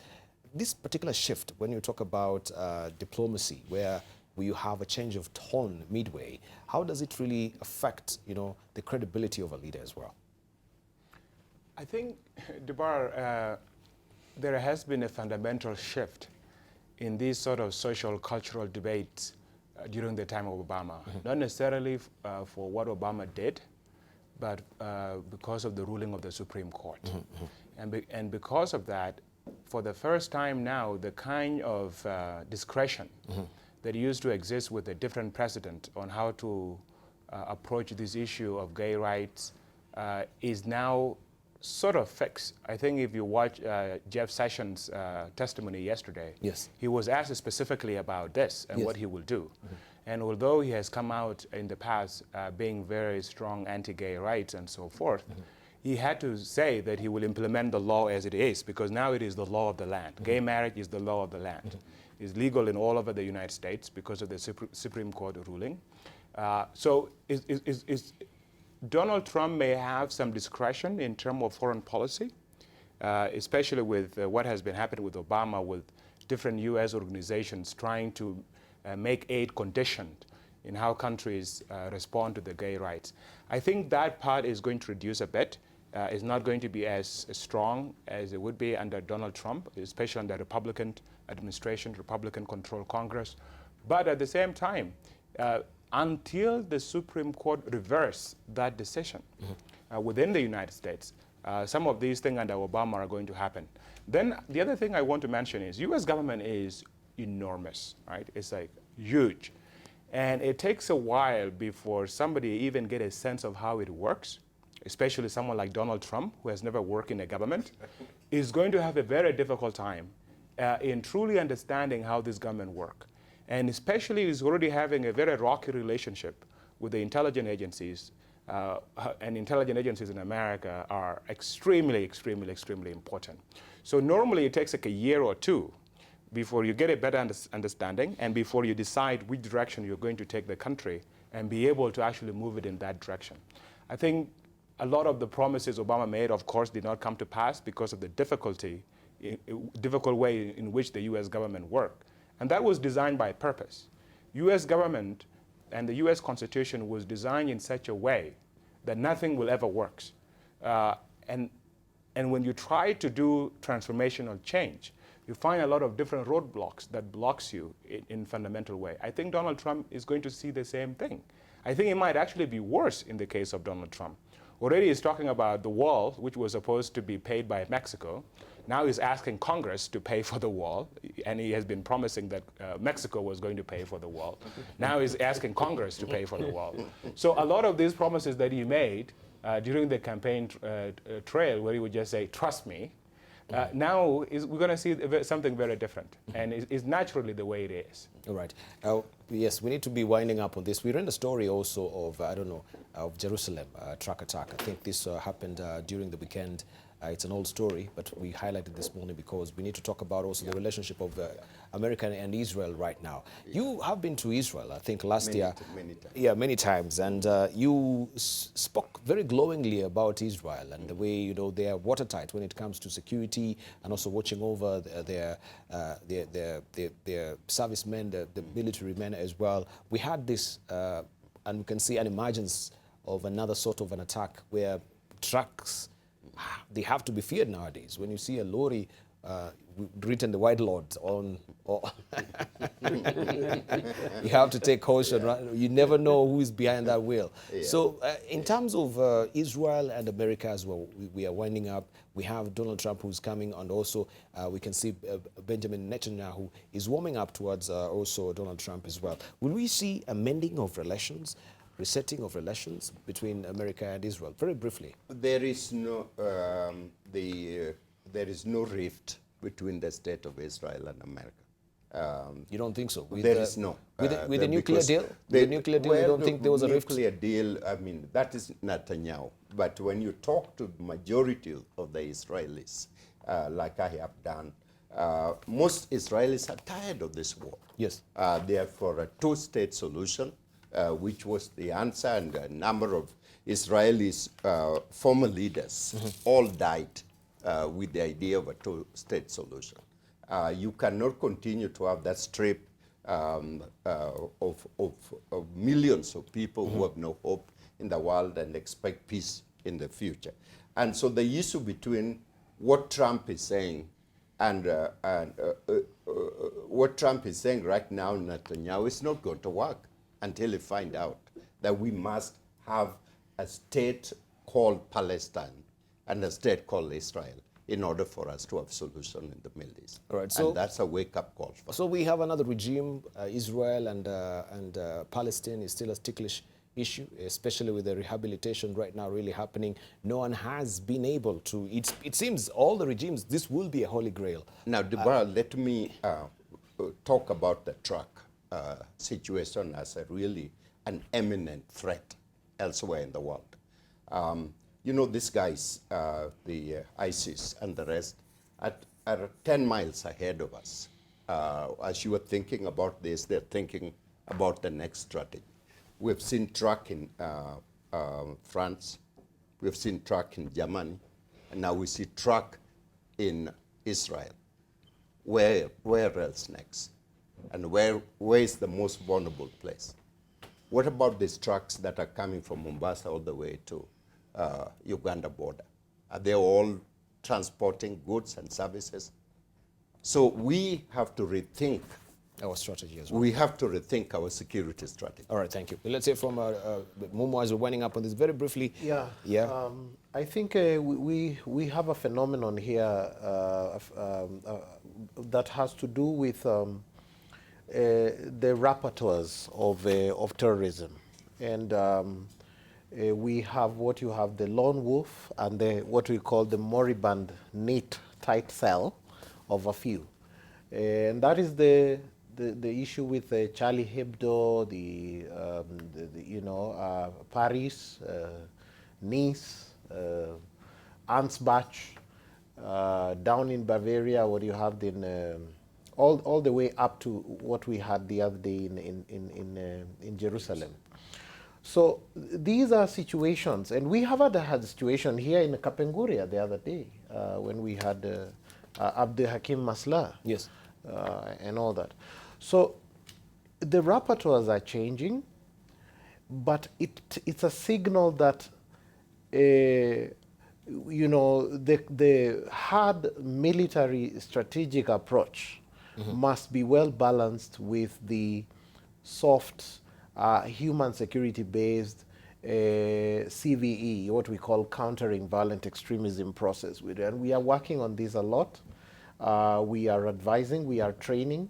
This particular shift, when you talk about diplomacy, where you have a change of tone midway, how does it really affect, the credibility of a leader as well? I think, Debarl, there has been a fundamental shift in these sort of social cultural debates during the time of Obama. Not necessarily for what Obama did, but because of the ruling of the Supreme Court. And because of that, for the first time now, the kind of discretion that used to exist with a different president on how to approach this issue of gay rights is now sort of fixed. I think if you watch Jeff Sessions' testimony yesterday, he was asked specifically about this and what he will do. And although he has come out in the past being very strong anti-gay rights and so forth, he had to say that he will implement the law as it is, because now it is the law of the land. Gay marriage is the law of the land. It's legal in all over the United States because of the Supreme Court ruling. So Donald Trump may have some discretion in terms of foreign policy, especially with what has been happening with Obama, with different U.S. organizations trying to make aid conditioned in how countries respond to the gay rights. I think that part is going to reduce a bit. It's not going to be as strong as it would be under Donald Trump, especially under Republican administration, Republican-controlled Congress. But at the same time, until the Supreme Court reverse that decision within the United States, some of these things under Obama are going to happen. Then the other thing I want to mention is U.S. government is enormous, right? It's like huge. And it takes a while before somebody even get a sense of how it works, especially someone like Donald Trump, who has never worked in a government, is going to have a very difficult time in truly understanding how this government works. And especially is already having a very rocky relationship with the intelligence agencies, and intelligence agencies in America are extremely, extremely, extremely important. So normally it takes like a year or two before you get a better understanding and before you decide which direction you're going to take the country and be able to actually move it in that direction. I think a lot of the promises Obama made, of course, did not come to pass because of the difficult way in which the U.S. government worked. And that was designed by purpose. U.S. government and the U.S. Constitution was designed in such a way that nothing will ever work. And when you try to do transformational change, you find a lot of different roadblocks that blocks you in fundamental way. I think Donald Trump is going to see the same thing. I think it might actually be worse in the case of Donald Trump. Already he's talking about the wall, which was supposed to be paid by Mexico. Now he's asking Congress to pay for the wall, and he has been promising that Mexico was going to pay for the wall. Now he's asking Congress to pay for the wall. So a lot of these promises that he made during the campaign trail, where he would just say, trust me, now we're going to see something very different, and it's naturally the way it is. All right. Yes, we need to be winding up on this. We ran a story also of, of Jerusalem truck attack. I think this happened during the weekend. It's an old story, but we highlighted this morning because we need to talk about also the relationship of America and Israel right now. You have been to Israel, I think, last year. Many times. Yeah, many times. And you spoke very glowingly about Israel and the way, they are watertight when it comes to security and also watching over their servicemen, the military men as well. We had this, and we can see an emergence of another sort of an attack where trucks, they have to be feared nowadays. When you see a lorry written the white lord on, you have to take caution, right? You never know who is behind that wheel. Yeah. So in terms of Israel and America as well, we are winding up. We have Donald Trump who's coming, and also we can see Benjamin Netanyahu is warming up towards also Donald Trump as well. Will we see a mending of relations, resetting of relations between America and Israel? Very briefly. There is no there is no rift between the state of Israel and America. You don't think so? There is no. With the nuclear deal? The nuclear deal, you don't think there was a rift? Nuclear deal, I mean, that is Netanyahu. But when you talk to the majority of the Israelis, like I have done, most Israelis are tired of this war. Yes. They are for a two-state solution, which was the answer, and a number of Israelis, former leaders, all died with the idea of a two-state solution. You cannot continue to have that strip of millions of people who have no hope in the world and expect peace in the future. And so the issue between what Trump is saying and what Trump is saying right now, Netanyahu, is not going to work until he finds out that we must have a state called Palestine and a state called Israel in order for us to have a solution in the Middle East. All right, so and that's a wake-up call for us. So we have another regime, Israel and Palestine is still a ticklish issue, especially with the rehabilitation right now really happening. No one has been able to, it seems all the regimes, this will be a holy grail. Now, Debarl, let me talk about the truck situation as a really an imminent threat elsewhere in the world. You know, these guys, the ISIS and the rest, are 10 miles ahead of us. As you are thinking about this, they're thinking about the next strategy. We've seen truck in France, we've seen truck in Germany, and now we see truck in Israel. Where else next? And where is the most vulnerable place? What about these trucks that are coming from Mombasa all the way to Uganda border? Are they all transporting goods and services? So we have to rethink our strategy as well. We have to rethink our security strategy. All right, thank you. Let's hear from Mumo as we're winding up on this very briefly. Yeah. Yeah. I think we have a phenomenon here that has to do with the rapporteurs of terrorism, and we have what you have the lone wolf and what we call the moribund neat tight cell of a few, and that is the issue with Charlie Hebdo, Paris, Nice, Ansbach, down in Bavaria, what you have in all the way up to what we had the other day in Jerusalem. So these are situations, and we have had a situation here in Kapenguria the other day when we had Abdul Hakim Masla, Yes, and all that. So the rapporteurs are changing, but it's a signal that you know, the hard military strategic approach must be well balanced with the soft human security based CVE, what we call countering violent extremism process. And we are working on this a lot. We are advising, we are training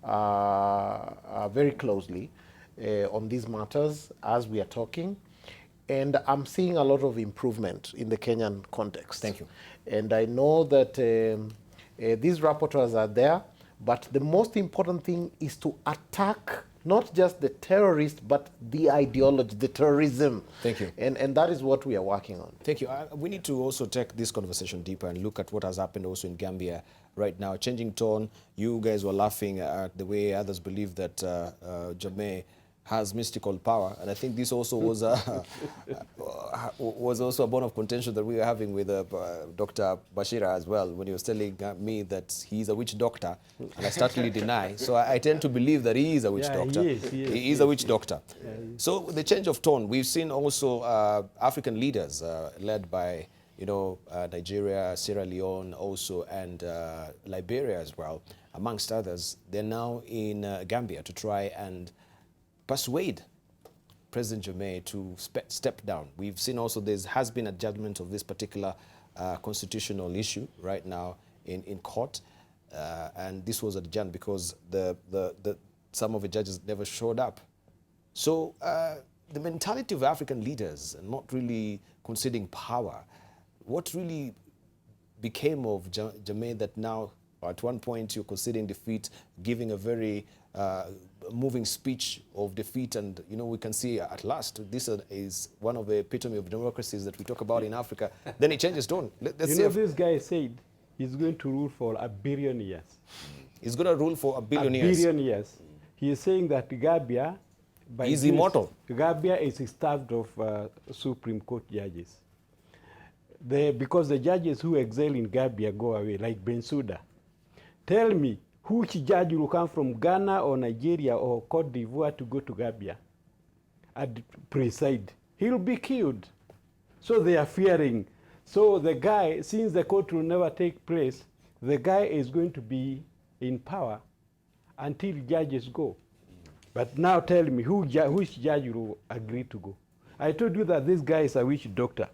very closely on these matters as we are talking. And I'm seeing a lot of improvement in the Kenyan context. Thank you. And I know that these rapporteurs are there, but the most important thing is to attack not just the terrorist, but the ideology, the terrorism. Thank you. And that is what we are working on. Thank you. We need to also take this conversation deeper and look at what has happened also in Gambia right now. Changing tone, you guys were laughing at the way others believe that Jammeh has mystical power, and I think this also was was also a bone of contention that we were having with Dr. Machira as well, when he was telling me that he's a witch doctor, and I starkly deny. So I tend to believe that he is a witch doctor. He is a witch doctor. So the change of tone, we've seen also African leaders led by, you know, Nigeria, Sierra Leone also, and Liberia as well, amongst others. They're now in Gambia to try and persuade President Jammeh to step down. We've seen also there has been a judgment of this particular constitutional issue right now in court, and this was adjourned because some of the judges never showed up. So the mentality of African leaders not really conceding power, what really became of Jammeh that now at one point you're conceding defeat, giving a very moving speech of defeat, and you know, we can see at last this is one of the epitome of democracies that we talk about in Africa. Then he changes tone. Let's You know, this guy said he's going to rule for 1 billion years. He's going to rule for 1 billion years. 1 billion years. He is saying that Gambia, he's immortal. Gambia is starved of Supreme Court judges. Because the judges who excel in Gambia go away, like Bensouda. Tell me, which judge will come from Ghana or Nigeria or Cote d'Ivoire to go to Gambia and preside? He'll be killed. So they are fearing. So the guy, since the court will never take place, the guy is going to be in power until judges go. But now tell me, which judge will agree to go? I told you that this guy is a witch doctor.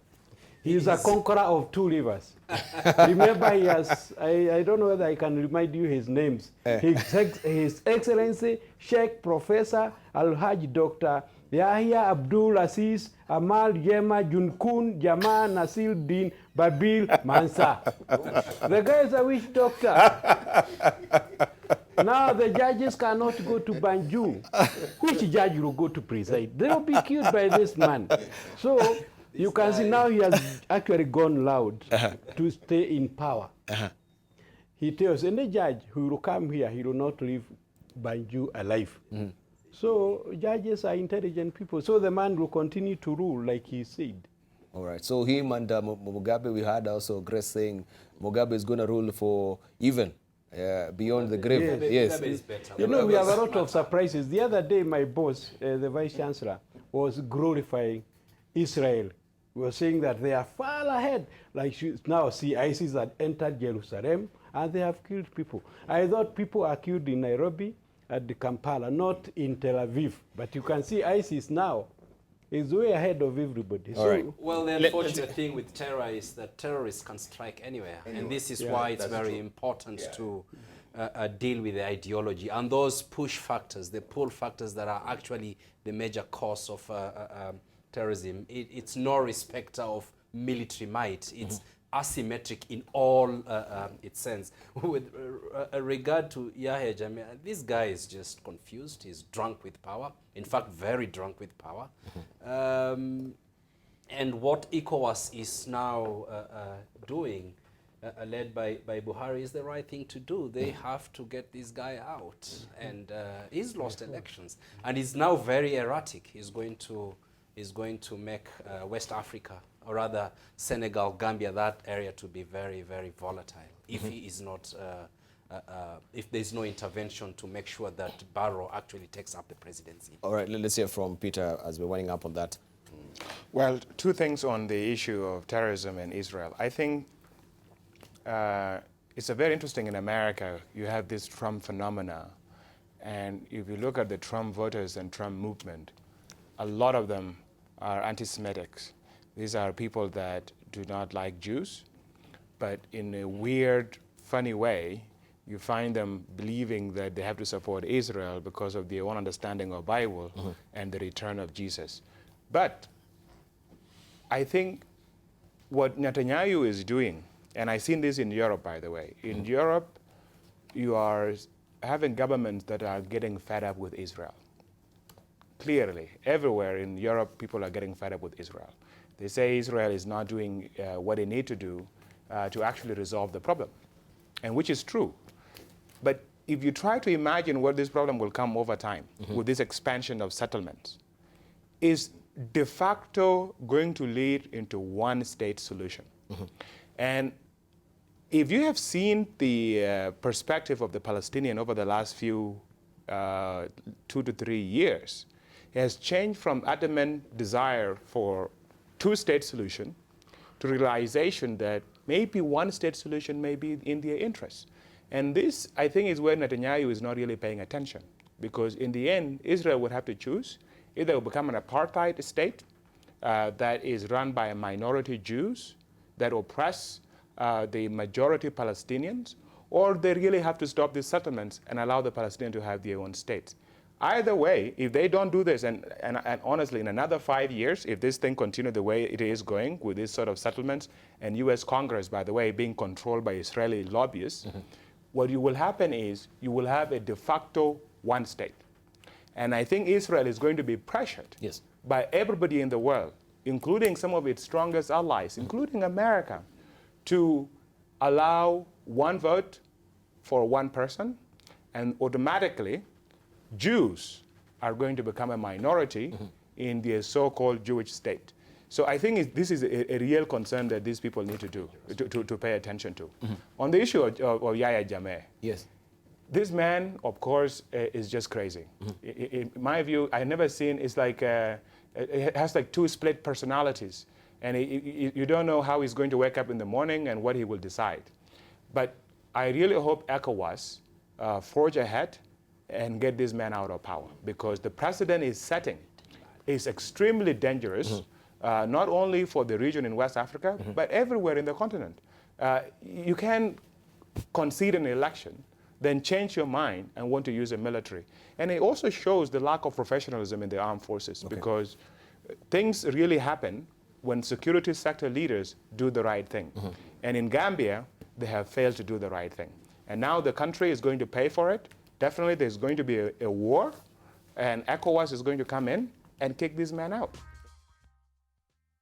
He is a conqueror of 2 rivers. Remember, he has, I don't know whether I can remind you his names. His Excellency Sheikh Professor Al-Hajj Dr. Yahya Abdul Aziz Amal Yema Junkun Jama Nasir Din Babil Mansa. The guy is a witch doctor. Now the judges cannot go to Banjul. Which judge will go to preside? They will be killed by this man. So you can see now he has actually gone loud to stay in power. He tells any judge who will come here, he will not leave Banjul alive. So judges are intelligent people. So the man will continue to rule like he said. All right. So him and Mugabe, we had also Grace saying Mugabe is going to rule for even beyond the grave. Yes. You know, we have a lot of surprises. The other day, my boss, the vice chancellor, was glorifying Israel. We were saying that they are far ahead. Like now, see, ISIS had entered Jerusalem and they have killed people. I thought people are killed in Nairobi, at the Kampala, not in Tel Aviv. But you can see ISIS now is way ahead of everybody. All right. Well, the unfortunate thing with terror is that terrorists can strike anywhere. And this is why it's very important to deal with the ideology. And those push factors, the pull factors that are actually the major cause of terrorism, it's no respecter of military might. It's asymmetric in all its sense. With regard to Yahya Jammeh, this guy is just confused. He's drunk with power. In fact, very drunk with power. And what ECOWAS is now doing led by Buhari is the right thing to do. They have to get this guy out. And he's lost elections. And he's now very erratic. He's going to make West Africa, or rather Senegal, Gambia, that area to be very, very volatile if he is not, if there's no intervention to make sure that Barrow actually takes up the presidency. All right, let's hear from Peter as we're winding up on that. Well, two things on the issue of terrorism in Israel. I think it's a very interesting in America. You have this Trump phenomena. And if you look at the Trump voters and Trump movement, a lot of them are anti-Semitics. These are people that do not like Jews, but in a weird, funny way, you find them believing that they have to support Israel because of their own understanding of Bible and the return of Jesus. But I think what Netanyahu is doing, and I've seen this in Europe, by the way. In Europe, you are having governments that are getting fed up with Israel. Clearly, everywhere in Europe, people are getting fed up with Israel. They say Israel is not doing what they need to do to actually resolve the problem, and which is true. But if you try to imagine where this problem will come over time with this expansion of settlements, is de facto going to lead into one-state solution. And if you have seen the perspective of the Palestinian over the last few 2 to 3 years, it has changed from adamant desire for two-state solution to realization that maybe one-state solution may be in their interest. And this, I think, is where Netanyahu is not really paying attention, because in the end, Israel would have to choose. Either it will become an apartheid state that is run by minority Jews that oppress the majority Palestinians, or they really have to stop these settlements and allow the Palestinians to have their own states. Either way, if they don't do this, and honestly, in another 5 years, if this thing continues the way it is going with this sort of settlements, and US Congress, by the way, being controlled by Israeli lobbyists, what will happen is you will have a de facto one state. And I think Israel is going to be pressured by everybody in the world, including some of its strongest allies, including America, to allow one vote for one person, and automatically Jews are going to become a minority in the so-called Jewish state. So I think this is a real concern that these people need to do, to pay attention to. On the issue of Yahya Jammeh, this man, of course, is just crazy. In my view, I've never seen, it's like, it has like two split personalities. And you don't know how he's going to wake up in the morning and what he will decide. But I really hope ECOWAS forge ahead and get this man out of power, because the precedent is setting is extremely dangerous, not only for the region in West Africa, but everywhere in the continent. You can concede an election, then change your mind and want to use a military. And it also shows the lack of professionalism in the armed forces, because things really happen when security sector leaders do the right thing. And in Gambia, they have failed to do the right thing. And now the country is going to pay for it. Definitely there's going to be a war, and ECOWAS is going to come in and kick this man out.